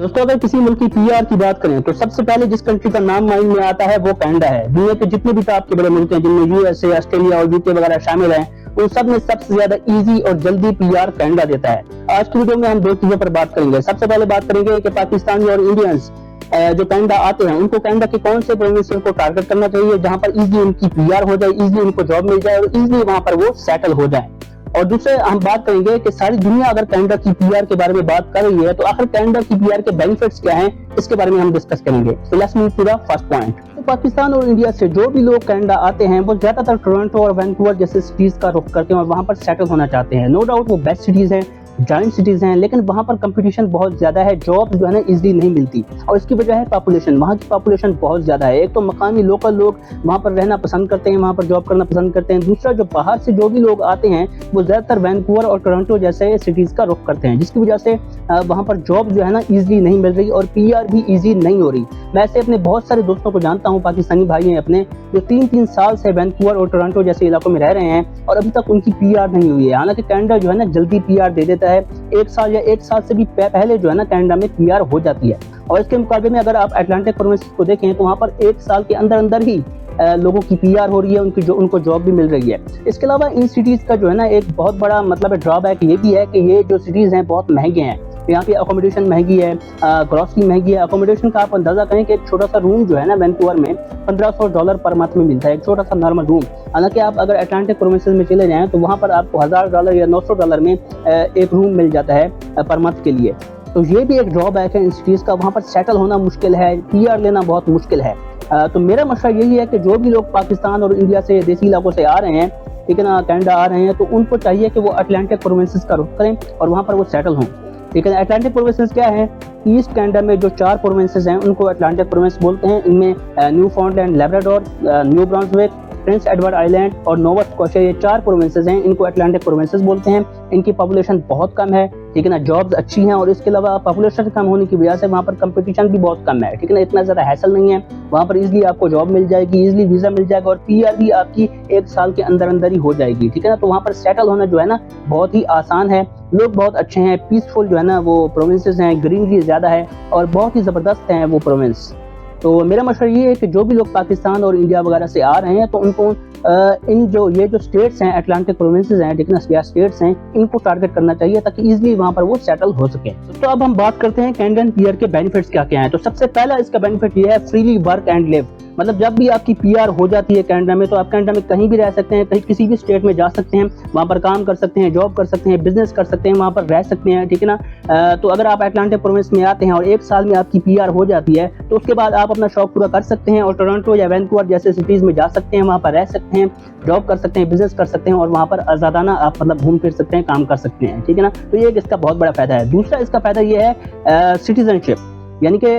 दोस्तों, अगर किसी मुल्क की पीआर की बात करें तो सबसे पहले जिस कंट्री का नाम माइंड में आता है वो कनाडा है। दुनिया के जितने भी टॉप के बड़े मुल्क हैं जिनमें यूएसए, ऑस्ट्रेलिया और यूके वगैरह शामिल हैं, उन सब में सबसे ज्यादा इजी और जल्दी पीआर कनाडा देता है। आज की वीडियो में हम दो चीजों पर बात करेंगे। सबसे पहले बात करेंगे कि पाकिस्तानी और इंडियंस जो कनाडा आते हैं उनको कनाडा के कौन से प्रोविंस को टारगेट करना चाहिए जहां पर इजीली उनकी पीआर हो जाए, इजीली उनको जॉब मिल जाए और इजीली वहां पर वो सेटल हो जाए। और दूसरे हम बात करेंगे कि सारी दुनिया अगर कनाडा की पीआर के बारे में बात कर रही है तो आखिर कनाडा की पीआर के बेनिफिट्स क्या हैं, इसके बारे में हम डिस्कस करेंगे। तो let's move to the first point. तो पाकिस्तान और इंडिया से जो भी लोग कनाडा आते हैं वो ज्यादातर टोरंटो और वैंकूवर जैसे सिटीज का रुख करते हैं और वहां पर सेटल होना चाहते हैं। नो डाउट वो बेस्ट सिटीज हैं, जॉइंट सिटीज हैं, लेकिन वहां पर कंपटीशन बहुत ज्यादा है, जॉब जो है ना इजीली नहीं मिलती और इसकी वजह है पॉपुलेशन। वहां की पॉपुलेशन बहुत ज्यादा है। एक तो मकामी लोकल लोग वहां पर रहना पसंद करते हैं, वहां पर जॉब करना पसंद करते हैं। दूसरा, जो बाहर से जो भी लोग आते हैं वो ज्यादातर वैंकूवर और टोरंटो जैसे सिटीज का रुख करते हैं, जिसकी वजह से वहां पर जॉब जो है ना इजीली नहीं मिल रही और पीआर भी इजी नहीं हो रही। मैं ऐसे अपने बहुत सारे दोस्तों को जानता हूँ, पाकिस्तानी भाई हैं अपने, जो 3-3 साल से वैंकूवर और टोरंटो जैसे इलाकों में रह रहे हैं और अभी तक उनकी पीआर नहीं हुई है। हालांकि कनाडा जो है ना जल्दी पीआर दे देता है, 1 साल या 1 साल से भी पहले जो है ना कनाडा में पीआर हो जाती है। और इसके मुकाबले में अगर आप अटलांटिक प्रोविंस को देखें तो वहां पर 1 साल के अंदर अंदर ही लोगों की पीआर हो रही है, उनको जॉब भी मिल रही है। इसके अलावा इन सिटीज का जो है ना एक बहुत बड़ा मतलब ड्रॉबैक ये भी है कि ये जो सिटीज हैं बहुत महंगे हैं। यहाँ पे अकोमोडेशन महंगी है, ग्रोसरी महंगी है। अकोमोडेशन का आप अंदाजा करें कि एक छोटा सा रूम जो है ना वैंकूवर में $1500 पर मंथ में मिलता है, एक छोटा सा नॉर्मल रूम। हालांकि आप अगर अटलांटिक प्रोविंसेस में चले जाएं तो वहाँ पर आपको $1000 या $900 में एक रूम मिल जाता है पर मंथ के लिए। तो ये भी एक ड्रॉबैक है इन सिटीज का। वहाँ पर सेटल होना मुश्किल है, पीआर लेना बहुत मुश्किल है। तो मेरा मशवरा यही है कि जो भी लोग पाकिस्तान और इंडिया से देसी इलाकों से आ रहे हैं, ठीक है ना, कनाडा आ रहे हैं, तो उनको चाहिए कि वो अटलांटिक प्रोविंसेस का रुख करें और वहाँ पर वो सेटल हों। ठीक है, अटलांटिक प्रोविंसेस क्या है? ईस्ट कनाडा में जो 4 प्रोविंसेस हैं उनको अटलांटिक प्रोविंस बोलते हैं। इनमें Newfoundland, Labrador, New Brunswick, Prince Edward Island और नोवा स्कॉशिया, ये 4 प्रोविंसेस हैं, इनको अटलांटिक प्रोविंसेस बोलते हैं। इनकी पॉपुलेशन बहुत कम है, ठीक है ना, जॉब्स अच्छी हैं और इसके अलावा पॉपुलेशन कम होने की वजह से वहाँ पर कंपटीशन भी बहुत कम है, ठीक है ना, इतना ज़्यादा हैसल नहीं है। वहाँ पर इजीली आपको जॉब मिल जाएगी, इजीली वीज़ा मिल जाएगा और पीआर भी आपकी 1 साल के अंदर अंदर ही हो जाएगी, ठीक है ना। तो वहाँ पर सेटल होना जो है ना बहुत ही आसान है। लोग बहुत अच्छे हैं, पीसफुल जो है ना वो प्रोविंसेस हैं, ग्रीनरी ज़्यादा है और बहुत ही ज़बरदस्त हैं वो प्रोविंस। तो मेरा मशवरा ये है कि जो भी लोग पाकिस्तान और इंडिया वगैरह से आ रहे हैं तो उनको इन ये जो स्टेट्स हैं, अटलांटिक प्रोविंसेस हैं, ठीक है ना, स्टेट्स हैं, इनको टारगेट करना चाहिए ताकि इजीली वहां पर वो सेटल हो सके। तो अब हम बात करते हैं कैनेडियन पीआर के बेनिफिट्स क्या क्या हैं। तो सबसे पहला इसका बेनिफिट ये है फ्रीली वर्क एंड लिव। मतलब जब भी आपकी पीआर हो जाती है कनाडा में तो आप कनाडा में कहीं भी रह सकते हैं, कहीं किसी भी स्टेट में जा सकते हैं, वहां पर काम कर सकते हैं, जॉब कर सकते हैं, बिजनेस कर सकते हैं, वहां पर रह सकते हैं, ठीक है ना। तो अगर आप अटलांटिक प्रोविंस में आते हैं और 1 साल में आपकी पीआर हो जाती है तो उसके बाद आप अपना शौक पूरा कर सकते हैं और टोरंटो या वैंकूवर जैसे सिटीज में जा सकते हैं, वहां पर रह सकते हैं, जॉब कर सकते हैं, बिजनेस कर सकते हैं और वहां पर आजादाना आप मतलब घूम फिर सकते हैं, काम कर सकते हैं, ठीक है ना। तो ये इसका बहुत बड़ा फायदा है। दूसरा इसका फायदा ये है सिटीजनशिप, यानी कि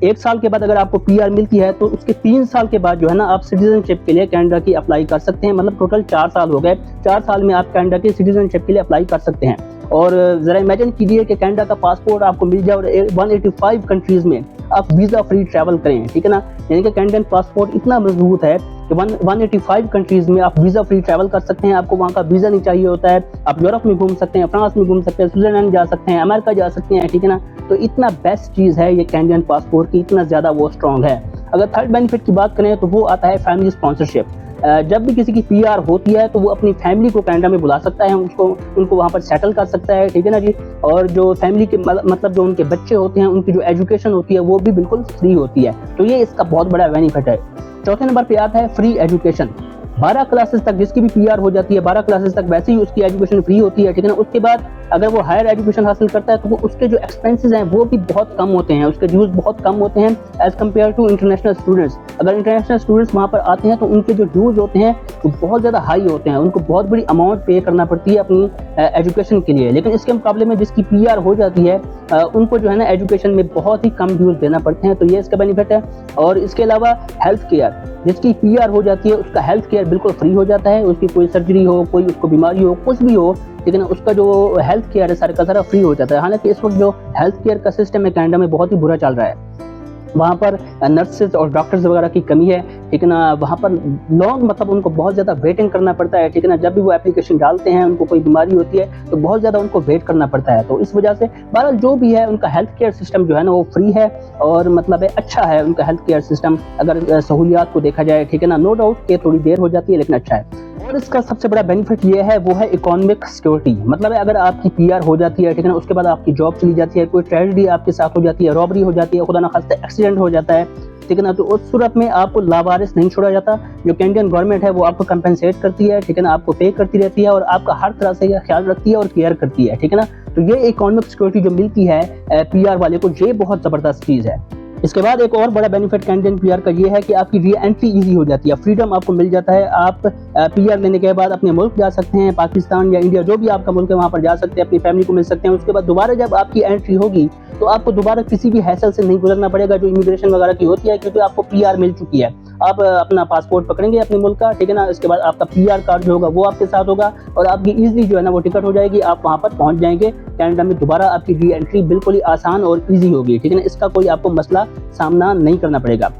1 साल के बाद अगर आपको पीआर मिलती है तो उसके 3 साल के बाद जो है ना आप सिटीजनशिप के लिए कनाडा की अप्लाई कर सकते हैं। मतलब टोटल 4 साल हो गए, 4 साल में आप कनाडा की सिटीजनशिप के लिए अप्लाई कर सकते हैं। और जरा इमेजिन कीजिए कि कनाडा का पासपोर्ट आपको मिल जाए और 185 कंट्रीज में आप वीजा फ्री ट्रैवल करें, ठीक है ना। यानी कि कैनेडियन पासपोर्ट इतना मजबूत है कि 185 कंट्रीज में आप वीजा फ्री ट्रैवल कर सकते हैं। आपको वहाँ का वीजा नहीं चाहिए होता है, आप यूरोप में घूम सकते हैं, फ्रांस में घूम सकते हैं, स्विट्जरलैंड जा सकते हैं, अमेरिका जा सकते हैं, ठीक है ना। तो इतना बेस्ट चीज़ है ये कैनेडियन पासपोर्ट की, इतना ज़्यादा वो स्ट्रॉन्ग है। अगर थर्ड बेनिफिट की बात करें तो वो आता है फैमिली स्पॉन्सरशिप। जब भी किसी की पीआर होती है तो वो अपनी फैमिली को कनाडा में बुला सकता है, उनको वहाँ पर सेटल कर सकता है, ठीक है ना जी। और जो फैमिली के मतलब जो उनके बच्चे होते हैं उनकी जो एजुकेशन होती है वो भी बिल्कुल फ्री होती है। तो ये इसका बहुत बड़ा बेनिफिट है। चौथे नंबर पे आता है फ्री एजुकेशन। 12 क्लासेस तक जिसकी भी पीआर हो जाती है, 12 क्लासेस तक वैसे ही उसकी एजुकेशन फ्री होती है, ठीक है ना। उसके बाद अगर वो हायर एजुकेशन हासिल करता है तो वो उसके जो एक्सपेंसेस हैं वो भी बहुत कम होते हैं, उसके ड्यूज बहुत कम होते हैं as compared to international students. अगर इंटरनेशनल स्टूडेंट्स वहाँ पर आते हैं तो उनके जो ड्यूज होते हैं वो बहुत ज़्यादा हाई होते हैं, उनको बहुत बड़ी अमाउंट पे करना पड़ती है अपनी एजुकेशन के लिए। लेकिन इसके मुकाबले में जिसकी पीआर हो जाती है उनको जो है ना एजुकेशन में बहुत ही कम ड्यूज देना पड़ते हैं। तो ये इसका बेनिफिट है। और इसके अलावा हेल्थ केयर, जिसकी पीआर हो जाती है उसका हेल्थ केयर बिल्कुल फ्री हो जाता है। उसकी कोई सर्जरी हो, कोई उसको बीमारी हो, कुछ भी हो, लेकिन उसका जो हेल्थ केयर है सारा का सारा फ्री हो जाता है। हालांकि इस वक्त जो हेल्थ केयर का सिस्टम है कनाडा में बहुत ही बुरा चल रहा है। वहाँ पर नर्सेज और डॉक्टर्स वगैरह की कमी है, ठीक है ना। वहाँ पर लॉन्ग मतलब उनको बहुत ज़्यादा वेटिंग करना पड़ता है, ठीक है ना। जब भी वो एप्लीकेशन डालते हैं, उनको कोई बीमारी होती है तो बहुत ज़्यादा उनको वेट करना पड़ता है। तो इस वजह से बहरहाल जो भी है उनका हेल्थ केयर सिस्टम जो है ना वो फ्री है और मतलब है अच्छा है उनका हेल्थ केयर सिस्टम, अगर सहूलियात को देखा जाए, ठीक है ना। नो डाउट कि थोड़ी देर हो जाती है लेकिन अच्छा है। और इसका सबसे बड़ा बेनिफिट ये है वो है इकोनॉमिक सिक्योरिटी। मतलब है अगर आपकी पीआर हो जाती है, ठीक है ना, उसके बाद आपकी जॉब चली जाती है, कोई ट्रेजेडी आपके साथ हो जाती है, रॉबरी हो जाती है, खुदा ना खास्ता एक्सीडेंट हो जाता है, ठीक है ना, तो उस सूरत में आपको लावारिस नहीं छोड़ा जाता। जो कैनेडियन गवर्नमेंट है वो आपको कंपेंसेट करती है, ठीक है ना, आपको पे करती रहती है और आपका हर तरह से ख्याल रखती है और केयर करती है, ठीक है ना। तो ये इकोनॉमिक सिक्योरिटी जो मिलती है पीआर वाले को, ये बहुत जबरदस्त चीज है। इसके बाद एक और बड़ा बेनिफिट कैनेडियन पीआर का ये है कि आपकी री एंट्री इजी हो जाती है, फ्रीडम आपको मिल जाता है। आप पीआर लेने के बाद अपने मुल्क जा सकते हैं, पाकिस्तान या इंडिया जो भी आपका मुल्क है वहाँ पर जा सकते हैं, अपनी फैमिली को मिल सकते हैं। उसके बाद दोबारा जब आपकी एंट्री होगी तो आपको दोबारा किसी भी हैसल से नहीं गुजरना पड़ेगा जो इमिग्रेशन वगैरह की होती है, क्योंकि आपको पीआर मिल चुकी है। आप अपना पासपोर्ट पकड़ेंगे अपने मुल्क का, ठीक है ना, इसके बाद आपका पीआर कार्ड जो होगा वो आपके साथ होगा और आपकी इजीली जो है ना वो टिकट हो जाएगी, आप वहाँ पर पहुँच जाएंगे कनाडा में। दोबारा आपकी री एंट्री बिल्कुल ही आसान और ईजी होगी, ठीक है ना, इसका कोई आपको मसला सामना नहीं करना पड़ेगा।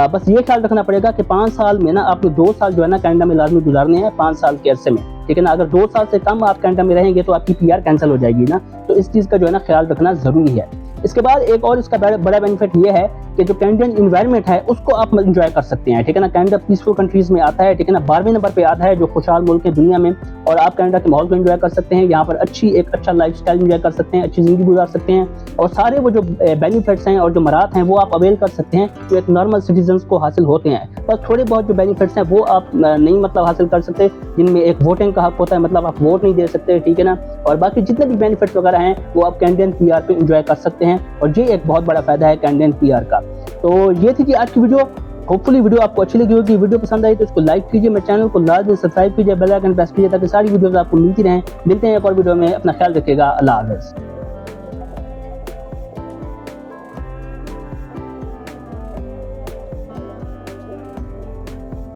बस ये ख्याल रखना पड़ेगा कि 5 साल में ना आपको 2 साल जो है ना कनाडा में लाजमी गुजारने हैं, 5 साल के अरसे में, ठीक है ना। अगर 2 साल से कम आप कनाडा में रहेंगे तो आपकी पीआर कैंसिल हो जाएगी ना, तो इस चीज़ का जो है ना ख्याल रखना ज़रूरी है। इसके बाद एक और इसका बड़ा बेनिफिट ये है कि जो कैनेडियन इन्वायरमेंट है उसको आप एंजॉय कर सकते हैं, ठीक है ना। कनाडा पीसफुल कंट्रीज में आता है, ठीक है ना, 12वें नंबर पे आता है जो खुशहाल मुल्क है दुनिया में, और आप कनाडा के माहौल को एंजॉय कर सकते हैं। यहाँ पर एक अच्छा लाइफस्टाइल एंजॉय कर सकते हैं, अच्छी जिंदगी गुजार सकते हैं और सारे वो जो बेनिफिट्स हैं और जो मराहत हैं वो आप अवेल कर सकते हैं जो एक नॉर्मल सिटीजन्स को हासिल होते हैं। बस थोड़े बहुत जो बेनिफिट्स हैं वो आप नहीं मतलब हासिल कर सकते, जिनमें एक वोटिंग का हक होता है, मतलब आप वोट नहीं दे सकते, ठीक है ना। और बाकी जितने भी बेनिफिट्स वगैरह हैं वो आप कैनेडियन पीआर पे एंजॉय कर सकते हैं और ये एक बहुत बड़ा फायदा है कैनेडियन पीआर का। तो ये थी कि आज की वीडियो। होपफुली वीडियो आपको अच्छी लगी होगी। वीडियो पसंद आई तो इसको लाइक कीजिए, मेरे चैनल को लाजमी सब्सक्राइब कीजिए, बेल आइकन प्रेस कीजिए ताकि सारी वीडियोस आपको मिलती रहें। मिलते हैं एक और वीडियो में, अपना ख्याल रखिएगा। अल्लाह हाफ़िज़।